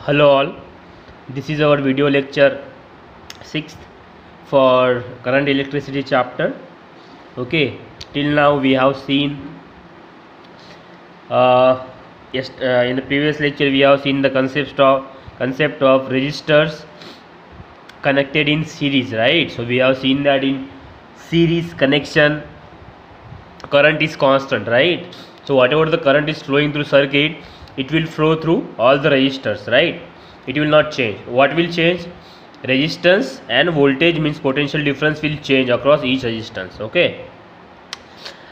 Hello all, this is our video lecture 6th for current electricity chapter. Okay, till now we have seen in the previous lecture we have seen the concept of resistors connected in series, right? So we have seen that in series connection current is constant, right? So whatever the current is flowing through circuit, it will flow through all the resistors, right? It will not change. What will change? Resistance and voltage, means potential difference will change across each resistance. Okay,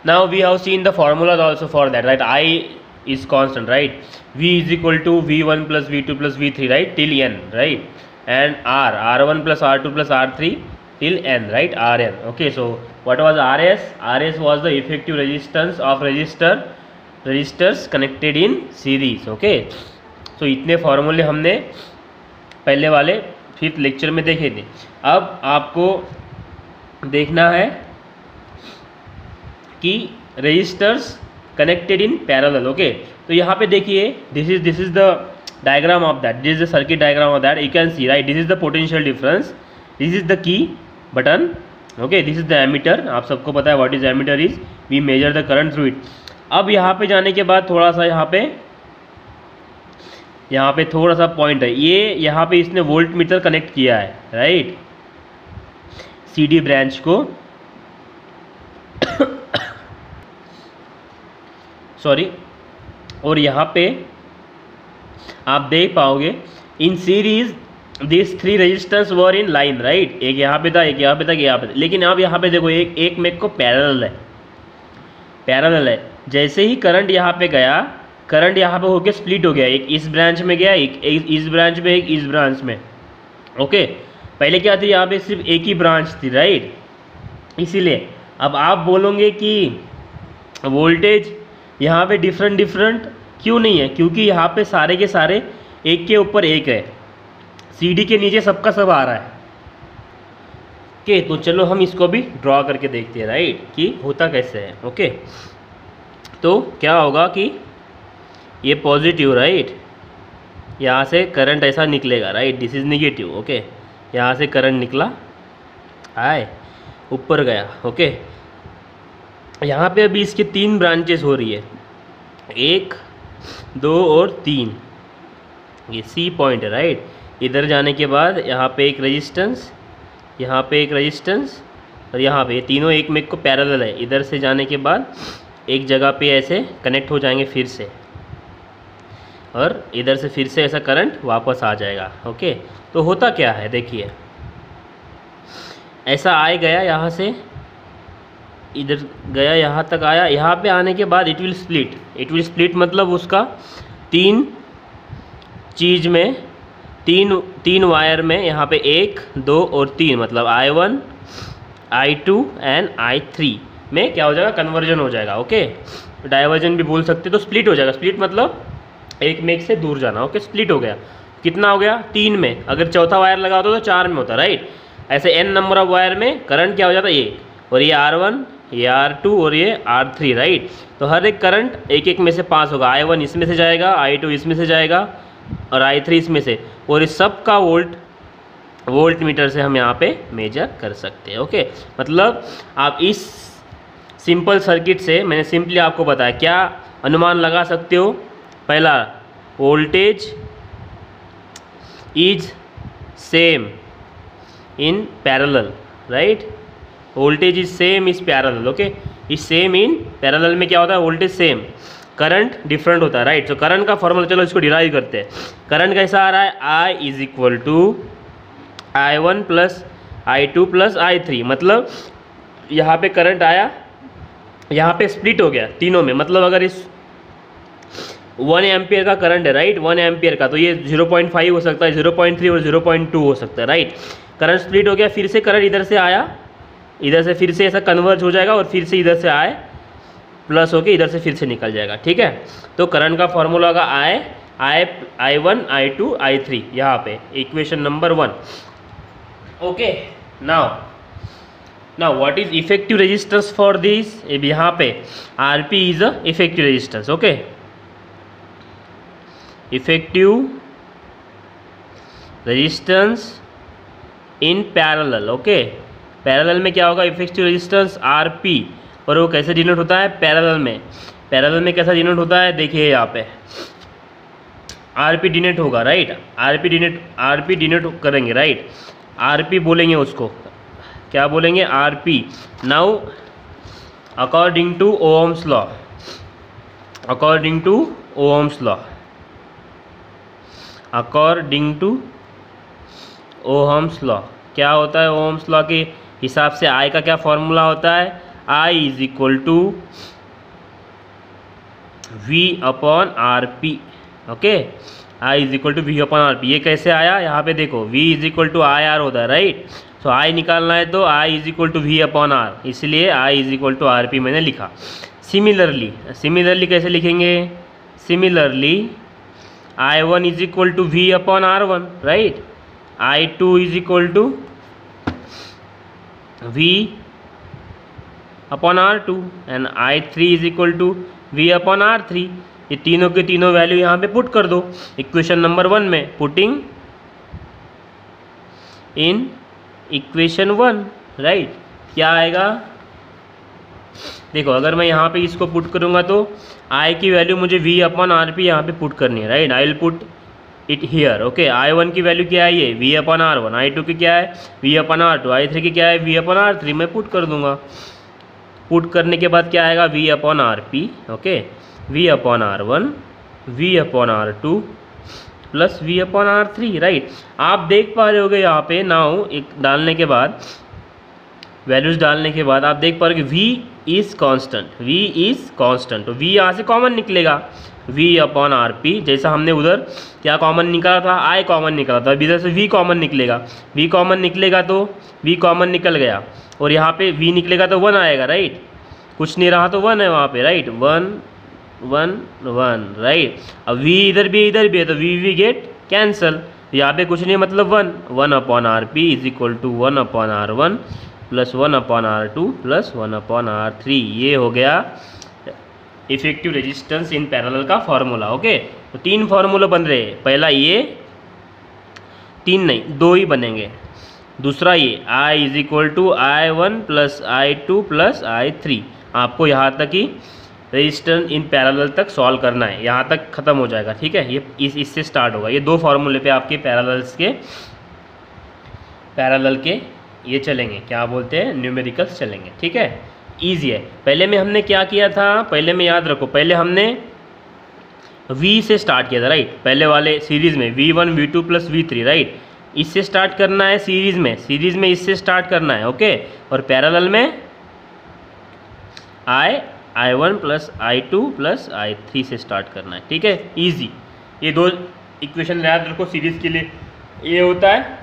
now we have seen the formulas also for that, right? I is constant, right? V is equal to V1 plus V2 plus V3, right, till n, right? And R1 plus R2 plus R3 till n, right, Rn. Okay, so what was Rs? Rs was the effective resistance of resistors connected in series. Okay, so इतने फॉर्मूले हमने पहले वाले 5th lecture में देखे थे. अब आपको देखना है कि resistors connected in parallel. Okay, तो यहाँ पे देखिए, this is the diagram of that, this is the circuit diagram of that. You can see, right, this is the potential difference, this is the key button. Okay, this is the ammeter. आप सबको पता है what is ammeter is, we measure the current through it. अब यहाँ पे जाने के बाद थोड़ा सा यहाँ पे थोड़ा सा पॉइंट है, ये यहाँ पे इसने वोल्ट मीटर कनेक्ट किया है, राइट, सीडी ब्रांच को. सॉरी. और यहाँ पे आप देख पाओगे in series this 3 resistance were in line, right. एक यहाँ पे था, एक यहाँ पे था, एक यहाँ पे था. लेकिन आप यहाँ पे देखो, एक में को पैरेलल है. जैसे ही करंट यहाँ पे गया, करंट यहाँ पे होके स्प्लिट हो गया, एक इस ब्रांच में गया, एक इस ब्रांच में, एक इस ब्रांच में. ओके, पहले क्या थी, यहाँ पे सिर्फ एक ही ब्रांच थी, राइट. इसीलिए अब आप बोलोगे कि वोल्टेज यहाँ पे डिफरेंट क्यों नहीं है, क्योंकि यहाँ पे सारे के सारे एक के ऊपर एक है, सीडी के नीचे सबका सब आ रहा है. ओके, तो चलो हम इसको भी ड्रॉ करके देखते हैं, राइट, कि होता कैसे है. ओके, तो क्या होगा कि ये पॉजिटिव, राइट, यहाँ से करंट ऐसा निकलेगा, right, this is negative. Okay, यहाँ से करंट निकला, आए ऊपर गया. ओके, यहाँ पे अभी इसके 3 ब्रांचेस हो रही है, 1, 2 और 3. ये सी पॉइंट है, राइट. इधर जाने के बाद यहाँ पे एक रेजिस्टेंस, यहाँ पे एक रेजिस्टेंस, और यहाँ पे ये तीनों एक में को पैरेलल है. इधर से जाने के बाद एक जगह पे ऐसे कनेक्ट हो जाएंगे फिर से, और इधर से फिर से ऐसा करंट वापस आ जाएगा. ओके, तो होता क्या है, देखिए, ऐसा आए गया, यहाँ से इधर गया, यहाँ तक आया. यहाँ पे आने के बाद इट विल स्प्लिट मतलब उसका 3 चीज़ में, तीन वायर में, यहाँ पे 1, 2 और 3, मतलब I1, I2 एंड I3 में क्या हो जाएगा, कन्वर्जन हो जाएगा. ओके, डाइवर्जन भी बोल सकते, तो स्प्लिट हो जाएगा. स्प्लिट मतलब एक में एक से दूर जाना. ओके, स्प्लिट हो गया. कितना हो गया, 3 में. अगर चौथा वायर लगा होता तो 4 में होता, राइट. ऐसे n नंबर ऑफ वायर में करंट क्या हो जाता, 1, और ये R1, ये R2 और ये R3, राइट. तो हर एक करंट एक में से पास होगा. I1 इसमें से जाएगा, I2 इसमें से जाएगा, और I3 इसमें से. और इस सब का वोल्ट मीटर से हम यहाँ पे मेजर कर सकते हैं. ओके, मतलब आप इस सिंपल सर्किट से, मैंने सिंपली आपको बताया, क्या अनुमान लगा सकते हो. पहला, voltage is same in parallel, right. Voltage is same is parallel. Okay, is same in parallel में क्या होता है, वोल्टेज सेम, करंट डिफरेंट होता है, राइट. तो करंट का फॉर्मूला, चलो इसको डिराइव करते हैं. करंट कैसा आ रहा है, I is equal to I1 plus I2 plus I3. मतलब यहाँ पे करंट आया, यहाँ पे स्प्लिट हो गया तीनों में. मतलब अगर इस 1 एम्पियर का करंट है, राइट, 1 एम्पियर का, तो ये 0.5 हो सकता है, 0.3 और 0.2 हो सकता है, राइट. करंट स्प्लिट हो गया, फिर से करंट इधर से आया, इधर से फिर से ऐसा कन्वर्ज हो जाएगा, और फिर से इधर से आए प्लस होके इधर से फिर से निकल जाएगा. ठीक है, तो करंट का फॉर्मूला होगा I1, I2, I3, यहाँ पे equation number 1. Okay, now what is effective resistance for this. यहाँ पे Rp is a effective resistance. Okay, effective resistance in parallel. Okay, parallel में क्या होगा, इफेक्टिव रेजिस्टेंस आर पी, और वो कैसे डिनोट होता है पैरेलल में। पैरेलल में कैसा डिनोट होता है, देखिए यहाँ पे आर पी डिनोट होगा, राइट। आर पी डिनोट करेंगे, राइट। आर पी बोलेंगे उसको, क्या बोलेंगे, R P. Now according to Ohm's law, according to Ohm's law, according to Ohm's law, क्या होता है ओहम्स लॉ के हिसाब से आई का क्या फॉर्मूला होता है, I is equal to V upon R P. Okay, I is equal to V upon R P. ये कैसे आया, यहाँ पे देखो V is equal to I R होता है, राइट। सो आई निकालना है तो I is equal to V upon R, इसलिए I is equal to R P मैंने लिखा। सिमिलरली कैसे लिखेंगे, similarly I one is equal to V upon R one, right. I two is equal to V upon R two and I three is equal to V upon R three. ये तीनों के तीनों value यहाँ पे put कर दो equation number 1 में, putting in equation 1, right. क्या आएगा, देखो अगर मैं यहाँ पे इसको पुट करूँगा तो आई की वैल्यू मुझे वी अपॉन आर पी यहाँ पे पुट करनी है, right. I will put it here. Okay, I one की वैल्यू क्या है, ये V upon R one. I two की क्या है, V upon R two. I three की क्या है, वी अपॉन आर थ्री। मैं पुट कर दूंगा, पुट करने के बाद क्या आएगा, V upon R P. Okay, V upon R one, V upon R two plus V upon R three, right. आप देख पा रहे होगे यहाँ पे नाउ एक डालने के बाद, वैल्यूज डालने के बाद आप देख पा रहे हो कि v is constant, v is constant. तो v यहाँ से कॉमन निकलेगा, v अपॉन आर पी। जैसा हमने उधर क्या कॉमन निकाला था, i कॉमन निकाला था, इधर से v कॉमन निकलेगा। v कॉमन निकलेगा तो v कॉमन निकल गया, और यहाँ पे v निकलेगा तो 1 आएगा, राइट। कुछ नहीं रहा तो 1 है वहाँ पे, राइट। 1 1 1, राइट। अब v इधर भी है तो v गेट कैंसल, यहाँ पे कुछ नहीं मतलब 1 upon R P is equal to 1 upon R one plus 1 upon R two plus 1 upon R three. ये हो गया इफेक्टिव रेजिस्टेंस इन पैरेलल का फॉर्मूला। ओके, तो 3 फार्मूला बन रहे हैं। पहला ये, 3 नहीं 2 ही बनेंगे। दूसरा ये I is equal to I one plus I two plus I three. आपको यहाँ तक ही रेजिस्टेंस इन पैरेलल तक सॉल्व करना है, यहाँ तक खत्म हो जाएगा, ठीक है। ये इससे स्टार्ट होगा। ये 2 फार्मूले पे आपके पैरेलल के ये चलेंगे, क्या बोलते हैं, न्यूमेरिकल्स चलेंगे, ठीक है। ईजी है। पहले में हमने क्या किया था, पहले में याद रखो, पहले हमने V से स्टार्ट किया था, राइट। पहले वाले सीरीज़ में V1 V2 plus V3, right. इससे स्टार्ट करना है सीरीज़ में इससे स्टार्ट करना है, ओके। और पैरेलल में I1 plus I2 plus I3 से स्टार्ट करना है, ठीक है। ईजी। ये 2 इक्वेशन याद रखो, सीरीज़ के लिए ये होता है,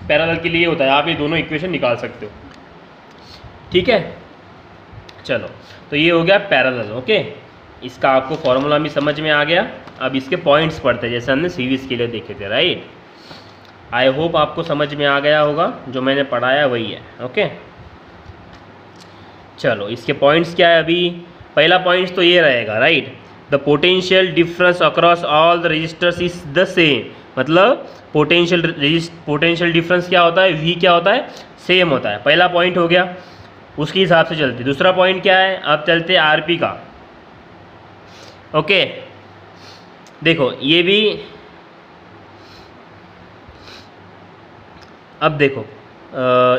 पैरेलल के लिए होता है। आप ये दोनों इक्वेशन निकाल सकते हो, ठीक है। चलो, तो ये हो गया पैरेलल। ओके, इसका आपको फॉर्मूला भी समझ में आ गया। अब इसके पॉइंट्स पढ़ते हैं, जैसे हमने सीरीज़ के लिए देखे थे, राइट। आई होप आपको समझ में आ गया होगा, जो मैंने पढ़ाया वही है। ओके, चलो इसके पॉइंट्स क्या है। अभी पहला पॉइंट्स तो ये रहेगा, right. The potential difference across all the resistors is the same. मतलब पोटेंशियल डिफरेंस क्या होता है, V क्या होता है, सेम होता है। पहला पॉइंट हो गया, उसके हिसाब से चलते। दूसरा पॉइंट क्या है, अब चलते RP का। ओके, देखो ये भी, अब देखो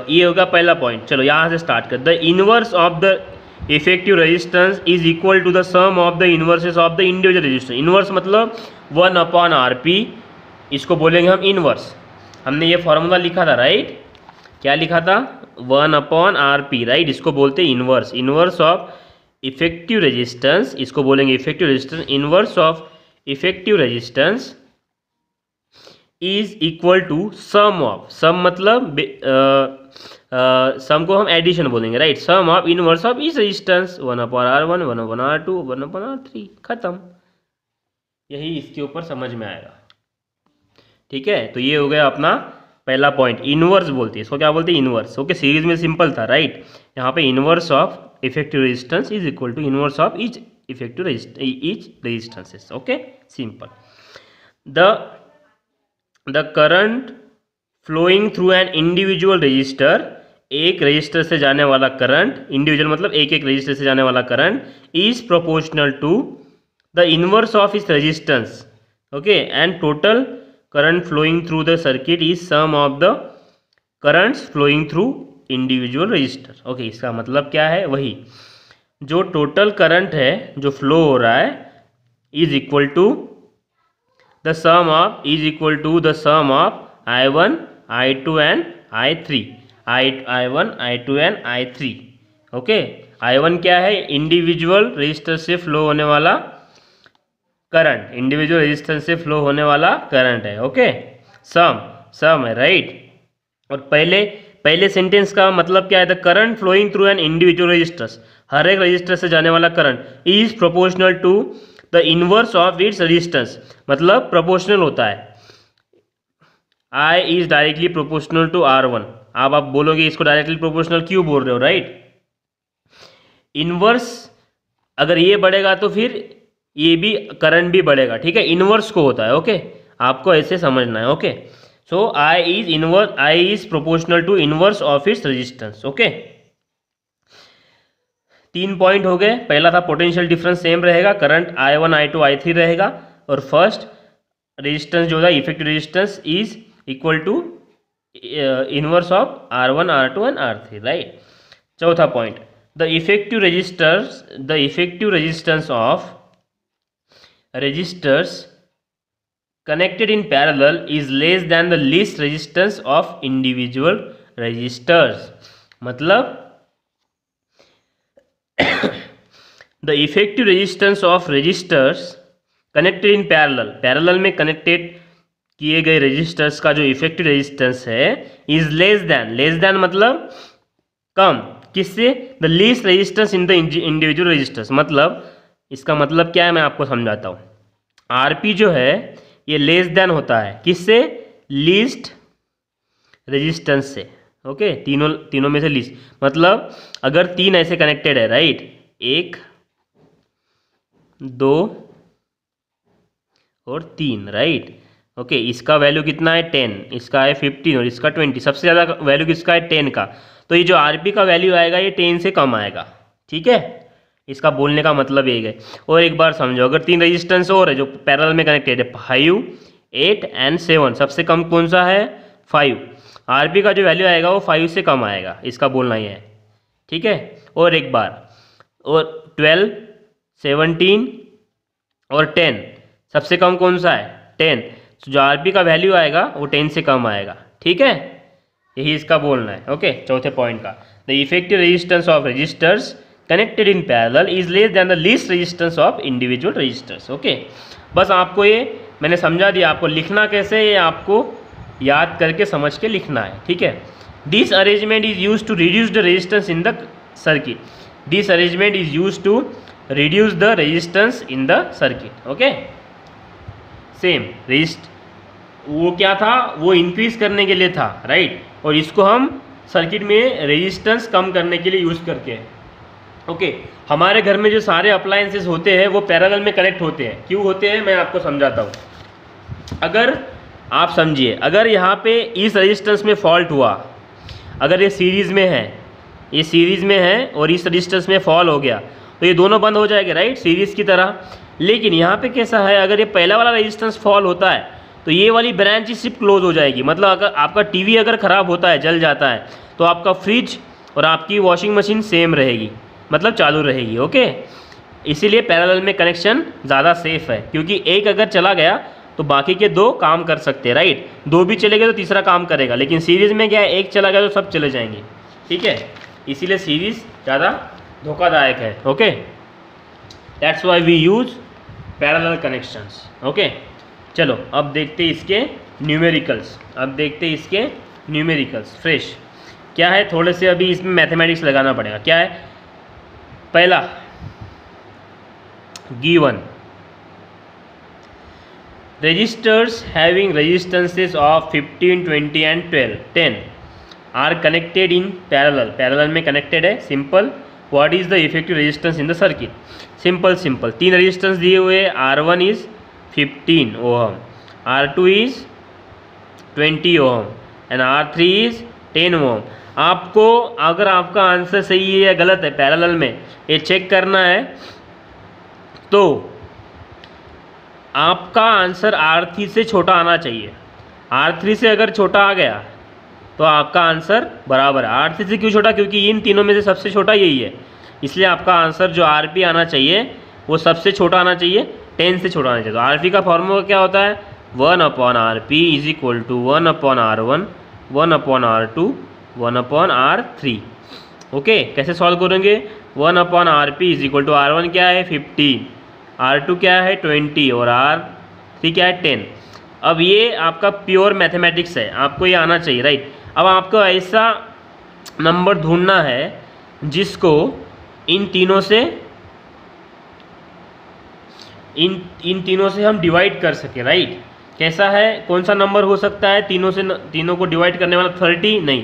ये होगा पहला पॉइंट। चलो यहाँ से स्टार्ट कर। The inverse of the effective resistance is equal to the sum of the inverses of the individual resistance. Inverse मतलब 1 अपॉन RP, इसको बोलेंगे हम इनवर्स। हमने ये फॉर्मूला लिखा था, राइट। क्या लिखा था, 1 अपॉन RP, राइट। इसको बोलते हैं inverse. Inverse of effective resistance, इसको बोलेंगे effective resistance. Inverse of effective resistance is equal to sum of, sum मतलब सम को हम एडिशन बोलेंगे, right. Sum of inverse of इस resistance, 1 upon R1 1 upon R2 1 upon R3, खत्म। यही इसके ऊपर समझ में आएगा, ठीक है। तो ये हो गया अपना पहला पॉइंट। इनवर्स बोलते हैं इसको, क्या बोलते हैं, इनवर्स। ओके, सीरीज में सिंपल था, राइट। यहाँ पे inverse of effective resistance is equal to inverse of each effective resistances. Okay, simple. The current flowing through an individual resistor, एक रजिस्टर से जाने वाला करंट, इंडिविजुअल मतलब एक एक रजिस्टर से जाने वाला current, is proportional to the inverse of इस resistance, okay, and total current flowing through the circuit is sum of the currents flowing through individual resistor. Okay, इसका मतलब क्या है, वही जो टोटल करंट है जो फ्लो हो रहा है is equal to the sum of I1 I2 and I3, I1 I2 and I3। Okay, I1 क्या है, इंडिविजुअल रजिस्टर से फ्लो होने वाला करंट, इंडिविजुअल रजिस्टर से फ्लो होने वाला करंट है। ओके, सम है, राइट। और पहले सेंटेंस का मतलब क्या है, the current flowing through an individual resistors, हर एक रजिस्टर से जाने वाला current is proportional to the inverse of its resistance, मतलब प्रोपोर्शनल होता है। I is directly proportional to R1। अब आप बोलोगे इसको डायरेक्टली प्रोपोर्शनल क्यों बोल रहे हो, राइट। इनवर्स अगर ये बढ़ेगा तो फिर ये भी करंट भी बढ़ेगा, ठीक है, इनवर्स को होता है। ओके, आपको ऐसे समझना है। Okay, so I is proportional to inverse of its resistance. Okay, 3 point हो गए। पहला था पोटेंशियल डिफरेंस सेम रहेगा, करंट I1 I2 I3 रहेगा, और फर्स्ट रेजिस्टेंस जो था effective resistance is equal to inverse of R1 R2 and R3, right. चौथा point, the effective resistance of resistors connected in parallel is less than the least resistance of individual resistors, मतलब the effective resistance of resistors connected in parallel में connected किए गए resistors का जो effective resistance है is less than मतलब कम, किससे, the least resistance in the individual resistors, मतलब इसका मतलब क्या है मैं आपको समझाता हूँ। RP जो है ये लेस देन होता है किससे, लीस्ट रेजिस्टेंस से। ओके, तीनों में से लीस्ट, मतलब अगर 3 ऐसे कनेक्टेड है, राइट, 1 2 और 3, राइट। ओके, इसका वैल्यू कितना है 10, इसका है 15 और इसका 20, सबसे ज़्यादा वैल्यू किसका है 10 का, तो ये जो RP का वैल्यू आएगा ये 10 से कम आएगा, ठीक है। इसका बोलने का मतलब यही है। और एक बार समझो, अगर 3 रेजिस्टेंस और है जो पैरेलल में कनेक्टेड है, 5 8 एंड 7, सबसे कम कौन सा है, 5। RP का जो वैल्यू आएगा वो 5 से कम आएगा, इसका बोलना ही है, ठीक है। और एक बार, और 12 17 और 10, सबसे कम कौन सा है, 10, तो जो RP का वैल्यू आएगा वो 10 से कम आएगा, ठीक है। यही इसका बोलना है। ओके, चौथे पॉइंट का, the effective resistance of resistors connected in parallel is less than the least resistance of individual resistors. Okay, बस आपको ये मैंने समझा दिया, आपको लिखना कैसे है ये आपको याद करके समझ के लिखना है, ठीक है। This arrangement is used to reduce the resistance in the circuit, this arrangement is used to reduce the resistance in the circuit. Okay, same वो क्या था, वो इंक्रीज करने के लिए था, राइट, और इसको हम सर्किट में रेजिस्टेंस कम करने के लिए यूज़ करते हैं। ओके, हमारे घर में जो सारे अप्लायंसेस होते हैं वो पैरेलल में कनेक्ट होते हैं, क्यों होते हैं मैं आपको समझाता हूँ। अगर आप समझिए, अगर यहाँ पे इस रेजिस्टेंस में फॉल्ट हुआ, अगर ये सीरीज़ में है, ये सीरीज़ में है और इस रेजिस्टेंस में फॉल हो गया, तो ये दोनों बंद हो जाएंगे, राइट, सीरीज़ की तरह। लेकिन यहाँ पे कैसा है, अगर ये पहला वाला रेजिस्टेंस फॉल होता है तो ये वाली ब्रांच ही सिर्फ क्लोज हो जाएगी, मतलब अगर आपका टीवी अगर ख़राब होता है, जल जाता है, तो आपका फ्रिज और आपकी वॉशिंग मशीन सेम रहेगी, मतलब चालू रहेगी। ओके, इसीलिए पैरेलल में कनेक्शन ज़्यादा सेफ है, क्योंकि एक अगर चला गया तो बाकी के 2 काम कर सकते हैं, राइट, 2 भी चले गए तो तीसरा काम करेगा। लेकिन सीरीज़ में क्या है, एक चला गया तो सब चले जाएंगे, ठीक है, इसीलिए सीरीज़ ज़्यादा धोखादायक है। Okay, that's why we use parallel connections. Okay, चलो अब देखते हैं इसके न्यूमेरिकल्स, फ्रेश क्या है, थोड़े से अभी इसमें मैथमेटिक्स लगाना पड़ेगा। क्या है, पहला given, resistors having resistances of 15 20 and 10 are connected in parallel में कनेक्टेड है। Simple, what is the effective resistance in the circuit, simple 3 resistance दिए हुए, R1 is 15 ohm, R2 is 20 ohm, and R3 is 10 ohm. आपको अगर आपका answer सही है या गलत है पैरेलल में ये चेक करना है, तो आपका आंसर R3 से छोटा आना चाहिए। R3 से अगर छोटा आ गया तो आपका आंसर बराबर है। R3 से क्यों छोटा? क्योंकि इन तीनों में से सबसे छोटा यही है, इसलिए आपका आंसर जो RP आना चाहिए वो सबसे छोटा आना चाहिए, 10 से छोटा आना चाहिए। तो RP का फॉर्मूला क्या होता है? 1/RP is equal to 1/R1, 1/R2, 1/R3। Okay, कैसे सॉल्व करेंगे? 1/RP is equal to R1 क्या है 15, R2 क्या है 20 और R3 क्या है 10। अब ये आपका प्योर मैथमेटिक्स है, आपको ये आना चाहिए, राइट। अब आपको ऐसा नंबर ढूंढना है जिसको इन तीनों से हम डिवाइड कर सके, राइट। कैसा है, कौन सा नंबर हो सकता है तीनों को डिवाइड करने वाला? 30 नहीं,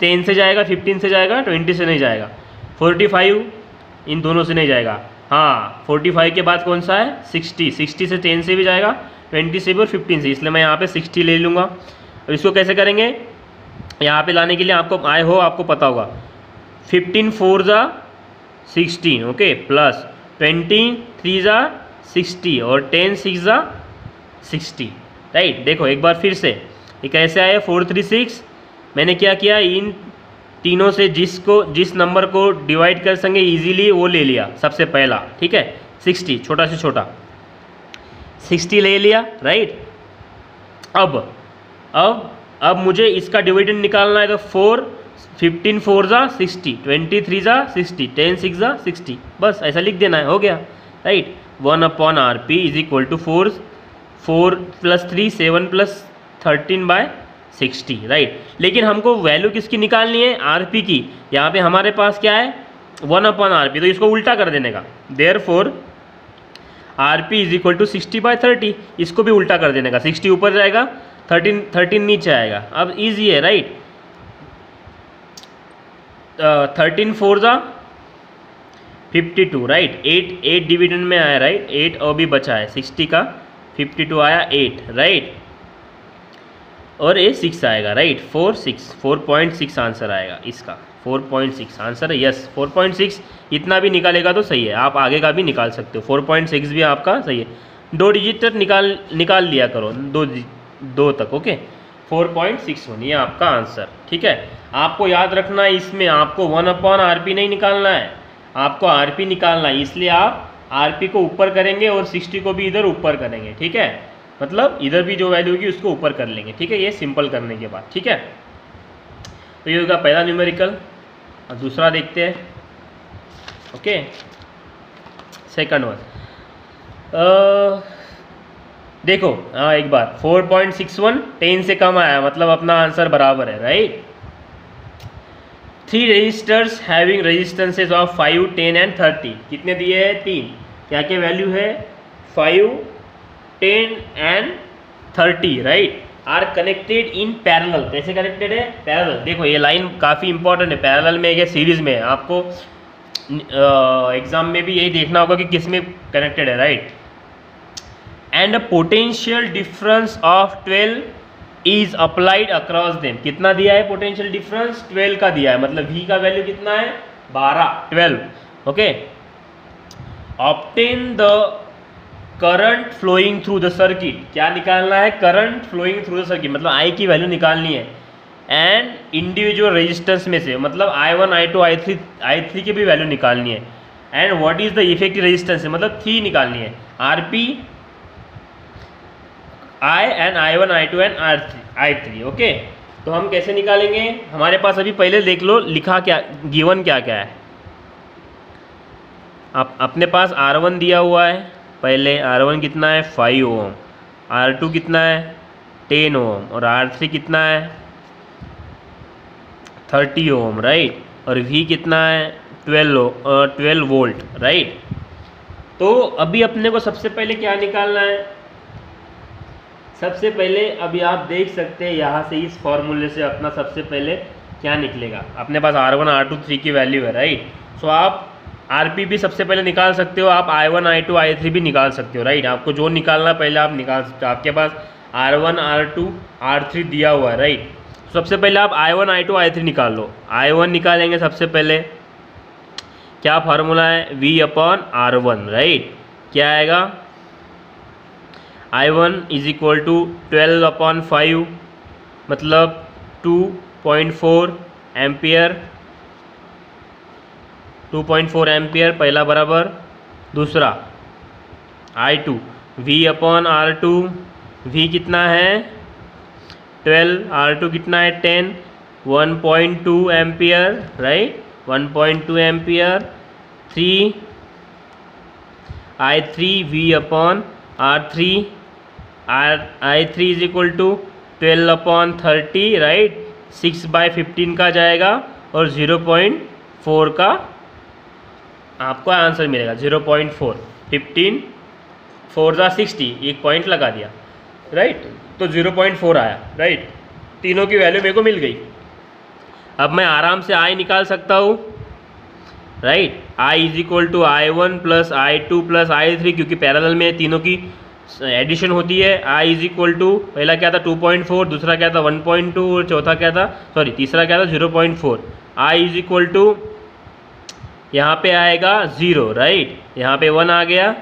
10 से जाएगा, 15 से जाएगा, 20 से नहीं जाएगा, 45 इन दोनों से नहीं जाएगा। हाँ, 45 के बाद कौन सा है? 60 से 10 से भी जाएगा, 20 से भी और 15 से, इसलिए मैं यहाँ पे 60 ले लूँगा। अब इसको कैसे करेंगे? यहाँ पे लाने के लिए आपको पता होगा 15 4 जा 16, ओके, प्लस 20 3 जा 60 और 10 6 जा 60, राइट। देखो एक बार फिर से ये कैसे आया 436। मैंने क्या किया, इन तीनों से जिस नंबर को डिवाइड कर सकेंगे इजीली वो ले लिया सबसे पहला, ठीक है। 60 छोटा से छोटा 60 ले लिया, राइट। अब मुझे इसका डिविडेंड निकालना है, तो 15 4 जा 60, 23 जा 60, 10 6 जा 60, बस ऐसा लिख देना है, हो गया, right. 1/RP is equal to 4 + 3 7 + 13/60, right. लेकिन हमको वैल्यू किसकी निकालनी है? RP की। यहाँ पे हमारे पास क्या है 1/RP, तो इसको उल्टा कर देने का, therefore RP is equal to 60/30, इसको भी उल्टा कर देने का, 60 ऊपर जाएगा, 13 नीचे आएगा। अब इजी है, राइट। 13 4 जा 52, राइट। 8 डिविडेंड में आया, राइट, 8 और भी बचा है, 60 का 52 आया 8, राइट, और ये 6 आएगा, राइट। 4.6 आंसर आएगा इसका, 4.6 आंसर है, यस 4.6। इतना भी निकालेगा तो सही है, आप आगे का भी निकाल सकते हो, 4.6 भी आपका सही है। 2 डिजिट तक निकाल लिया करो, 2 तक, ओके। 4.61 ये आपका आंसर, ठीक है। आपको याद रखना है इसमें आपको 1/RP नहीं निकालना है, आपको RP निकालना है, इसलिए आप RP को ऊपर करेंगे और 60 को भी इधर ऊपर करेंगे, ठीक है। मतलब इधर भी जो वैल्यू होगी उसको ऊपर कर लेंगे, ठीक है, ये सिंपल करने के बाद, ठीक है। तो ये होगा पहला न्यूमेरिकल। और दूसरा देखते हैं, ओके, सेकंड वन। देखो हाँ एक बार 4.61 10 से कम आया, मतलब अपना आंसर बराबर है, right. 3 resistors having resistances of 5 10 and 30, कितने दिए हैं? 3। क्या क्या वैल्यू है? 5 10 and 30, right, are connected in parallel. कैसे कनेक्टेड है? पैरेलल। देखो ये लाइन काफ़ी इंपॉर्टेंट है, पैरेलल में या सीरीज में, आपको एग्जाम में भी यही देखना होगा कि किस में कनेक्टेड है, right. And potential difference of 12 is applied across them. कितना दिया है पोटेंशियल डिफरेंस? 12 का दिया है, मतलब V का वैल्यू कितना है? 12 okay. Obtain the current flowing through the circuit. क्या निकालना है? Current flowing through the circuit, मतलब I की वैल्यू निकालनी है। एंड इंडिविजुअल रेजिस्टेंस में से, मतलब I1 I2 I3 की भी वैल्यू निकालनी है। And what is the effective resistance, मतलब 3 निकालनी है, RP I and I1 I2 and I3, okay. तो हम कैसे निकालेंगे? हमारे पास अभी पहले देख लो लिखा क्या, गिवन क्या क्या है। आप अपने पास R1 दिया हुआ है, पहले R1 कितना है? 5 ओम, R2 कितना है? 10 ओम, और R3 कितना है? 30 ओम, राइट। और V कितना है? 12 वोल्ट, राइट। तो अभी अपने को सबसे पहले क्या निकालना है? सबसे पहले अभी आप देख सकते हैं यहाँ से, इस फॉर्मूले से अपना सबसे पहले क्या निकलेगा। अपने पास R1 R2 3 की वैल्यू है, राइट। सो आप RP भी सबसे पहले निकाल सकते हो, आप I1 I2 I3 भी निकाल सकते हो, राइट। आपको जो निकालना पहले आप निकाल सकते हो। आपके पास R1 R2 R3 दिया हुआ है, राइट। सबसे पहले आप I1 I2 I3 निकाल लो। I1 निकालेंगे सबसे पहले, क्या फार्मूला है, V/R1, राइट। क्या आएगा, I1 = 12/5 मतलब 2.4 एम्पियर, 2.4 एम्पियर पहला बराबर। दूसरा I2 V/R2, V कितना है 12, R2 कितना है 10, 1.2 ampere, right, 1.2 ampere. 3 I3 V/R3, I3 = 12/30, right, 6/15 का जाएगा और 0.4 का आपको आंसर मिलेगा, 0.4, 15, 4 × 60, एक पॉइंट लगा दिया, राइट, तो 0.4 आया, राइट। तीनों की वैल्यू मेरे को मिल गई। अब मैं आराम से I निकाल सकता हूँ, right. I = I1 + I2 + I3, क्योंकि पैरेलल में तीनों की एडिशन होती है। I = पहला क्या था 2.4, दूसरा क्या था 1.2 और चौथा क्या था, तीसरा क्या था 0.4। I = यहाँ पे आएगा 0, राइट, यहाँ पे 1 आ गया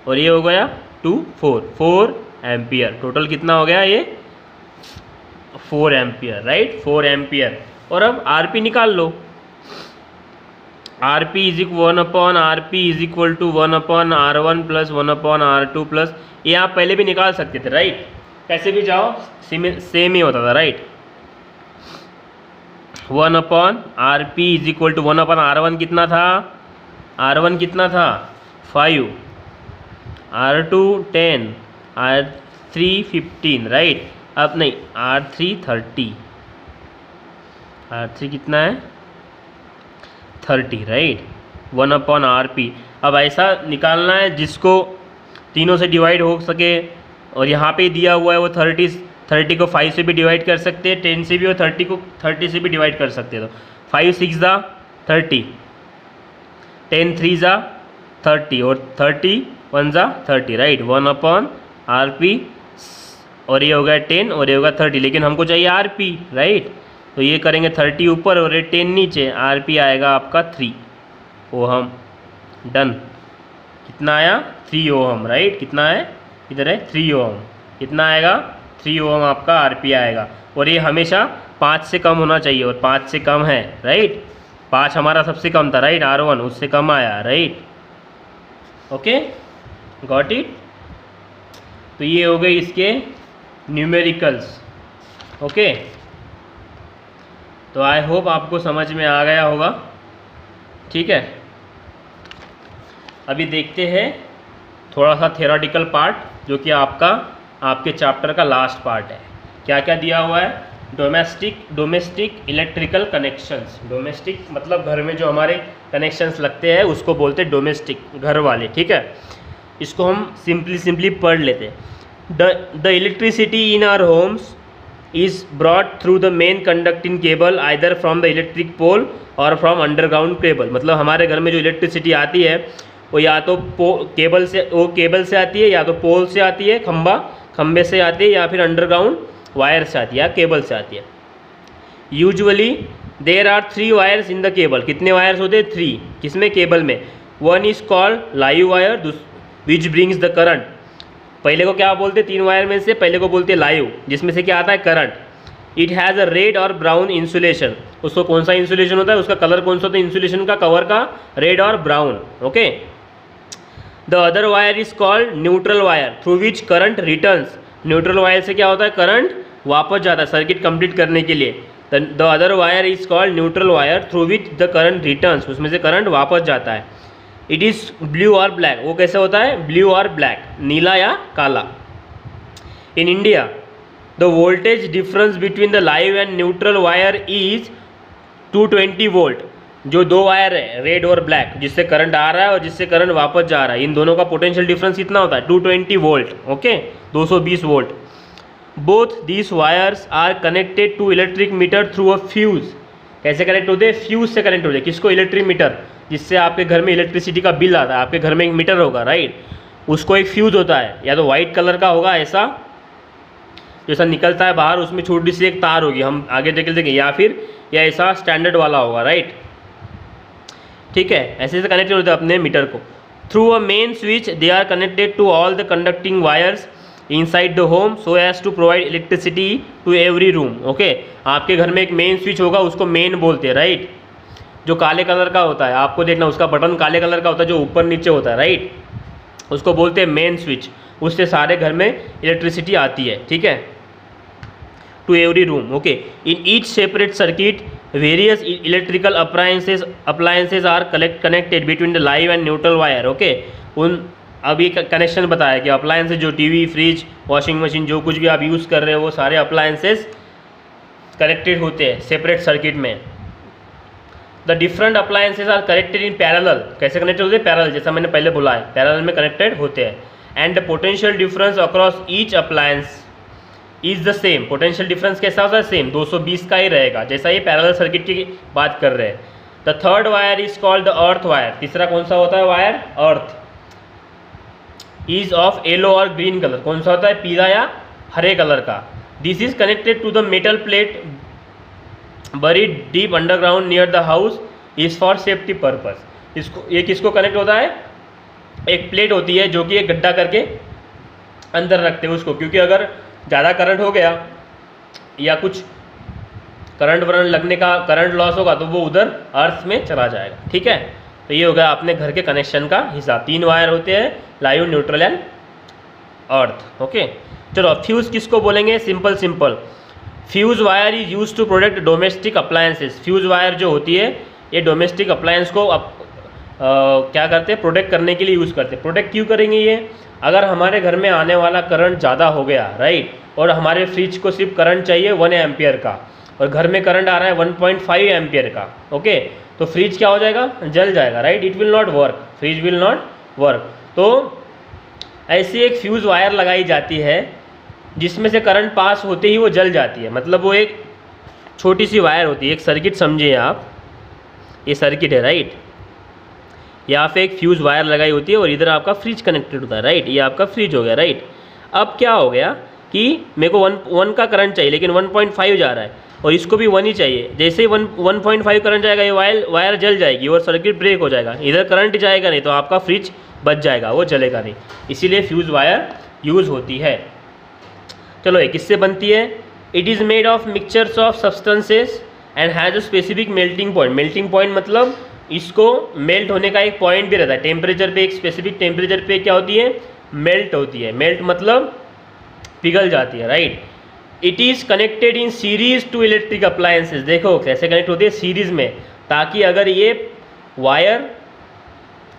और ये हो गया 4 एम्पियर। टोटल कितना हो गया ये 4 एम्पियर, राइट, 4 एम्पियर। और अब RP निकाल लो। RP = 1/RP = 1/R1 + 1/R2 ये आप पहले भी निकाल सकते थे, राइट, कैसे भी जाओ सेम ही होता था, राइट। 1/RP = 1/R1 कितना था, R1 कितना था 5, R2 10, R3 15, राइट। अब नहीं, R3 30, R3 कितना है 30, राइट, 1/RP। अब ऐसा निकालना है जिसको तीनों से डिवाइड हो सके, और यहाँ पे दिया हुआ है वो 30 को 5 से भी डिवाइड कर सकते हैं, 10 से भी, और 30 को 30 से भी डिवाइड कर सकते हैं। तो 5 6 × 30, 10 3 × 30 और 30 1 × 30, राइट, 1/RP। और ये होगा 10 और ये होगा 30, लेकिन हमको चाहिए RP, राइट, तो ये करेंगे 30 ऊपर और ये 10 नीचे, RP आएगा आपका 3 ओहम। डन। कितना आया 3 ओहम, राइट, कितना है इधर है 3 ओहम, कितना आएगा 3 ओहम आपका RP आएगा। और ये हमेशा 5 से कम होना चाहिए, और 5 से कम है, राइट, 5 हमारा सबसे कम था, राइट, R1 उससे कम आया, राइट। Okay, got it. तो ये हो गए इसके न्यूमेरिकल्स। ओके, तो आई होप आपको समझ में आ गया होगा, ठीक है। अभी देखते हैं थोड़ा सा थ्योरेटिकल पार्ट, जो कि आपके चैप्टर का लास्ट पार्ट है। क्या क्या दिया हुआ है, डोमेस्टिक इलेक्ट्रिकल कनेक्शंस। डोमेस्टिक मतलब घर में जो हमारे कनेक्शंस लगते हैं उसको बोलते हैं डोमेस्टिक, घर वाले, ठीक है। इसको हम सिंपली पढ़ लेते हैं। The electricity in our homes is brought through the main conducting cable either from the electric pole or from underground cable। मतलब हमारे घर में जो इलेक्ट्रिसिटी आती है वो या तो केबल से आती है, या तो पोल से आती है, खंबे से आती है, या फिर अंडरग्राउंड वायर से आती है, या केबल से आती है। Usually there are 3 wires in the cable. कितने वायर्स होते हैं 3, किसमें, केबल में। 1 is called live wire which brings the current. पहले को क्या बोलते हैं 3 वायर में से, पहले को बोलते हैं लाइव, जिसमें से क्या आता है current. It has a red और ब्राउन इंसुलेशन। उसको कौन सा इंसुलेशन होता है, उसका कलर कौन सा होता है इंसुलेशन का, कवर का, रेड और brown, okay. The other wire is called neutral wire through which current returns. Neutral wire से क्या होता है, करंट वापस जाता है सर्किट कंप्लीट करने के लिए। The other wire is called neutral wire through which the current returns. उसमें से करंट वापस जाता है। इट इज़ ब्लू और ब्लैक। वो कैसे होता है, ब्लू और ब्लैक, नीला या काला। In India the voltage difference between the live and neutral wire is 220 volt. जो 2 वायर है रेड और ब्लैक, जिससे करंट आ रहा है और जिससे करंट वापस जा रहा है, इन दोनों का पोटेंशियल डिफरेंस कितना होता है 220 volt, okay, 220 volt. Both these wires are connected to electric meter through a fuse. कैसे कनेक्ट होते हैं, फ्यूज से कनेक्ट होते हैं। किसको, इलेक्ट्रिक मीटर, जिससे आपके घर में इलेक्ट्रिसिटी का बिल आता है। आपके घर में एक मीटर होगा, राइट, उसको एक फ्यूज होता है, या तो वाइट कलर का होगा ऐसा, जैसा निकलता है बाहर उसमें छोटी सी एक तार होगी, हम आगे देखेंगे, या फिर या ऐसा स्टैंडर्ड वाला होगा, राइट। ठीक है, ऐसे से कनेक्टेड होते हैं अपने मीटर को। Through a main switch they are connected to all the conducting wires inside the home so as to provide electricity to every room. Okay, आपके घर में एक मेन स्विच होगा, उसको मेन बोलते हैं, राइट, जो काले कलर का होता है, आपको देखना उसका बटन काले कलर का होता है जो ऊपर नीचे होता है, राइट, उसको बोलते हैं मेन स्विच। उससे सारे घर में इलेक्ट्रिसिटी आती है, ठीक है, to every room. Okay, in each separate circuit various electrical appliances are connected between the live and neutral wire. Okay, उन अभी कनेक्शन बताया कि अप्लायंसेज जो टीवी, फ्रिज, वॉशिंग मशीन, जो कुछ भी आप यूज़ कर रहे हो वो सारे अप्लायंसेज कनेक्टेड होते हैं सेपरेट सर्किट में। The different appliances are connected in parallel. कैसे कनेक्टेड होते हैं? पैरेलल, जैसा मैंने पहले बोला है, पैरेलल में कनेक्टेड होते हैं। And the potential difference across each appliance is the same. Potential difference कैसा होता है? सेम, 220 का ही रहेगा, जैसा ये पैरेलल सर्किट की बात कर रहे हैं। The third wire is called the earth wire. तीसरा कौन सा होता है wire? Earth. Is of yellow और ग्रीन कलर। कौन सा होता है? पीला या हरे कलर का। This is connected to the metal plate buried deep underground near the house is for safety purpose. इसको ये किसको कनेक्ट होता है? एक प्लेट होती है जो कि एक गड्ढा करके अंदर रखते हैं उसको, क्योंकि अगर ज़्यादा करंट हो गया या कुछ करंट वरंट लगने का, करंट लॉस होगा तो वो उधर अर्थ में चला जाएगा। ठीक है, तो ये हो गया अपने घर के कनेक्शन का हिसाब। 3 वायर होते हैं, live, neutral and earth. Okay, चलो फ्यूज़ किसको बोलेंगे? Simple fuse wire is use to protect domestic appliances. Fuse wire जो होती है ये डोमेस्टिक अप्लायंस को क्या करते हैं? प्रोटेक्ट करने के लिए यूज़ करते हैं। प्रोटेक्ट क्यों करेंगे ये? अगर हमारे घर में आने वाला करंट ज़्यादा हो गया, राइट, और हमारे फ्रिज को सिर्फ करंट चाहिए 1 एम्पियर का और घर में करंट आ रहा है 1.5 एम्पियर का, ओके, तो फ्रिज क्या हो जाएगा? जल जाएगा, right, it will not work, fridge will not work. तो ऐसी एक फ्यूज़ वायर लगाई जाती है जिसमें से करंट पास होते ही वो जल जाती है। मतलब वो एक छोटी सी वायर होती है, एक सर्किट समझिए आप, ये सर्किट है, राइट, यहाँ पे एक फ्यूज़ वायर लगाई होती है और इधर आपका फ्रिज कनेक्टेड होता है, राइट, ये आपका फ्रिज हो गया, राइट। अब क्या हो गया कि मेरे को 1 का करंट चाहिए लेकिन 1.5 जा रहा है और इसको भी 1 ही चाहिए। जैसे ही 1.5 करंट जाएगा ये वायर जल जाएगी और सर्किट ब्रेक हो जाएगा, इधर करंट जाएगा नहीं तो आपका फ्रिज बच जाएगा, वो जलेगा नहीं, इसीलिए फ्यूज़ वायर यूज़ होती है। चलो ये किससे बनती है? It is made of mixtures of substances and has a specific melting point. Melting point मतलब इसको मेल्ट होने का एक पॉइंट भी रहता है, टेम्परेचर पे, एक स्पेसिफिक टेम्परेचर पे क्या होती है? मेल्ट होती है। मेल्ट मतलब पिघल जाती है, right. It is connected in series to electric appliances. देखो कैसे कनेक्ट होती है? सीरीज में, ताकि अगर ये वायर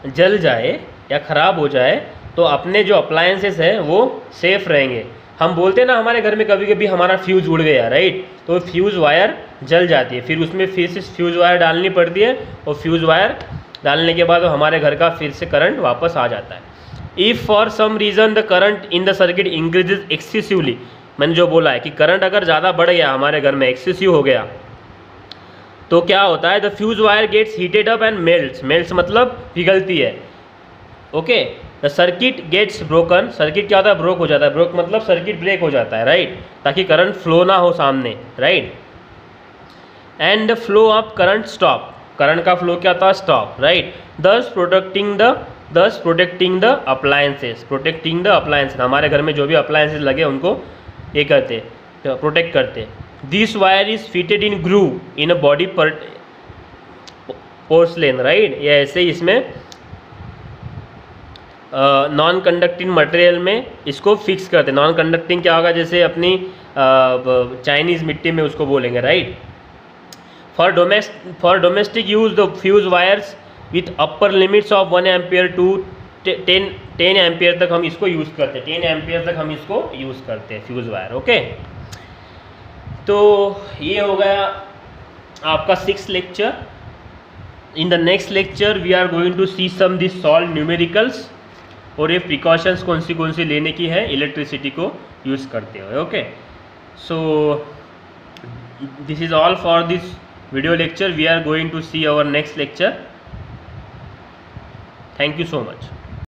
जल जाए या ख़राब हो जाए तो अपने जो अप्लायंसेस हैं वो सेफ रहेंगे। हम बोलते हैं ना हमारे घर में कभी कभी हमारा फ्यूज़ उड़ गया, राइट, तो फ्यूज़ वायर जल जाती है, फिर उसमें फिर से फ्यूज़ वायर डालनी पड़ती है और फ्यूज़ वायर डालने के बाद हमारे घर का फिर से करंट वापस आ जाता है। If for some reason the current in the circuit increases excessively, मैंने जो बोला है कि करंट अगर ज़्यादा बढ़ गया हमारे घर में, एक्सेसिव हो गया, तो क्या होता है? The fuse wire gets heated up and melts. Melts मतलब पिघलती है, okay. The circuit gets broken. Circuit क्या होता है? ब्रोक हो जाता है। ब्रोक मतलब सर्किट ब्रेक हो जाता है, राइट, ताकि करंट फ्लो ना हो सामने, right. And the flow of current stop. Current का फ्लो क्या होता है? Stop, right. Thus protecting the appliances. Protecting the appliances, हमारे घर में जो भी अप्लायंसेस लगे उनको ये करते, प्रोटेक्ट करते। This wire is fitted in groove in a body porcelain, right, ये ऐसे ही इसमें नॉन कंडक्टिंग मटेरियल में इसको फिक्स करते हैं। नॉन कंडक्टिंग क्या होगा? जैसे अपनी चाइनीज़ मिट्टी में उसको बोलेंगे, right. For domestic use the fuse wires with upper limits of 1 ampere to 10 ampere तक हम इसको यूज़ करते हैं। 10 एम्पियर तक हम इसको यूज़ करते हैं फ्यूज़ वायर, ओके। तो ये हो गया आपका 6th lecture. In the next lecture we are going to see some this solve numericals और ये प्रिकॉशंस कौन सी लेने की है इलेक्ट्रिसिटी को यूज़ करते हुए, okay. So this is all for this video lecture. We are going to see our next lecture. Thank you so much.